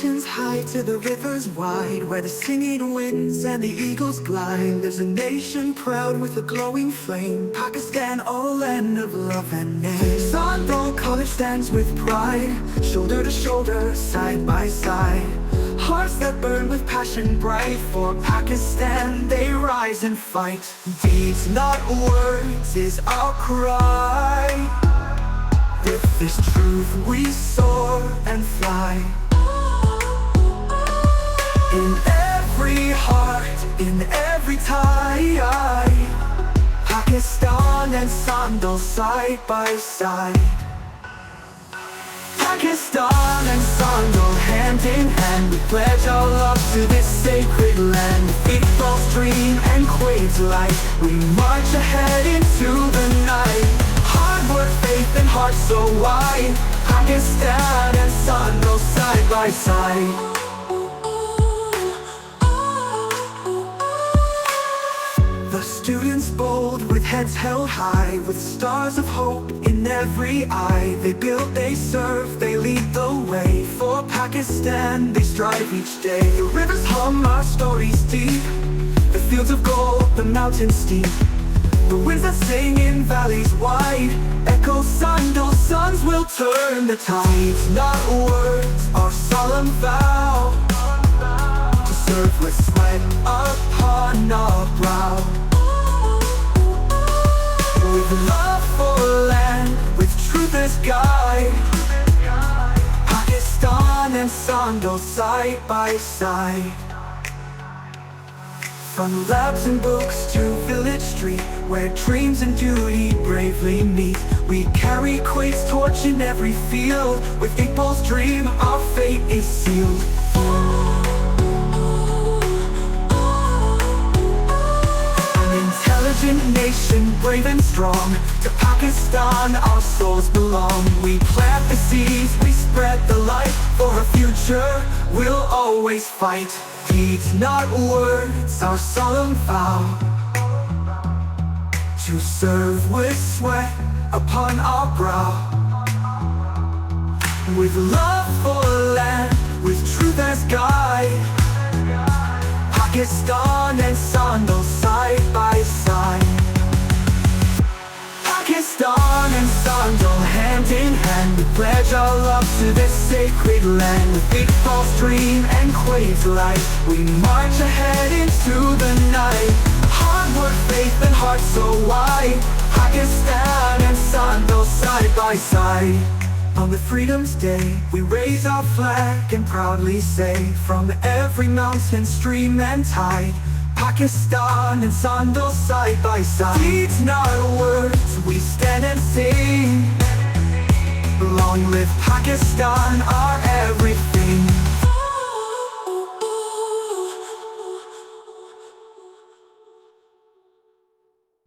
mountains high to the rivers wide, where the singing winds and the eagles glide, there's a nation proud with a glowing flame, Pakistan, a land of love and name. Sandal College stands with pride, shoulder to shoulder, side by side. Hearts that burn with passion bright, for Pakistan they rise and fight. Deeds, not words, is our cry. With this truth we soar and fly. In every heart, in every tie, Pakistan and Sandal side by side. Pakistan and Sandal hand in hand, we pledge our love to this sacred land. Iqbal's dream and Quaid's light, we march ahead into the night. Hard work, faith and heart so wide, Pakistan and Sandal side by side. The students bold, with heads held high, with stars of hope in every eye. They build, they serve, they lead the way. For Pakistan they strive each day. The rivers hum our stories deep, the fields of gold, the mountains steep. The winds that sing in valleys wide echo Sandal sons will turn the tides. Not words, our solemn vow, to serve with sweat upon our brow. With love for land, with truth as guide, Pakistan and Sandal side by side. From labs and books to village street, where dreams and duty bravely meet, we carry Quaid's torch in every field. With Iqbal's dream, our fate is sealed. Intelligent nation, brave and strong, to Pakistan our souls belong. We plant the seeds, we spread the light, for a future we'll always fight. Deeds, not words, our solemn vow, to serve with sweat upon our brow. With love for land, with truth as guide, Pakistan and Sandal side by side. Pakistan and Sandal hand in hand, we pledge our love to this sacred land. With Iqbal's dream and Quaid's light, we march ahead into the night. Hard work, faith and heart so wide, Pakistan and Sandal side by side. On the Freedom's Day, we raise our flag and proudly say, from every mountain, stream and tide, Pakistan and Sandal side by side. Deeds, not words, we stand and sing. Long live Pakistan, our everything.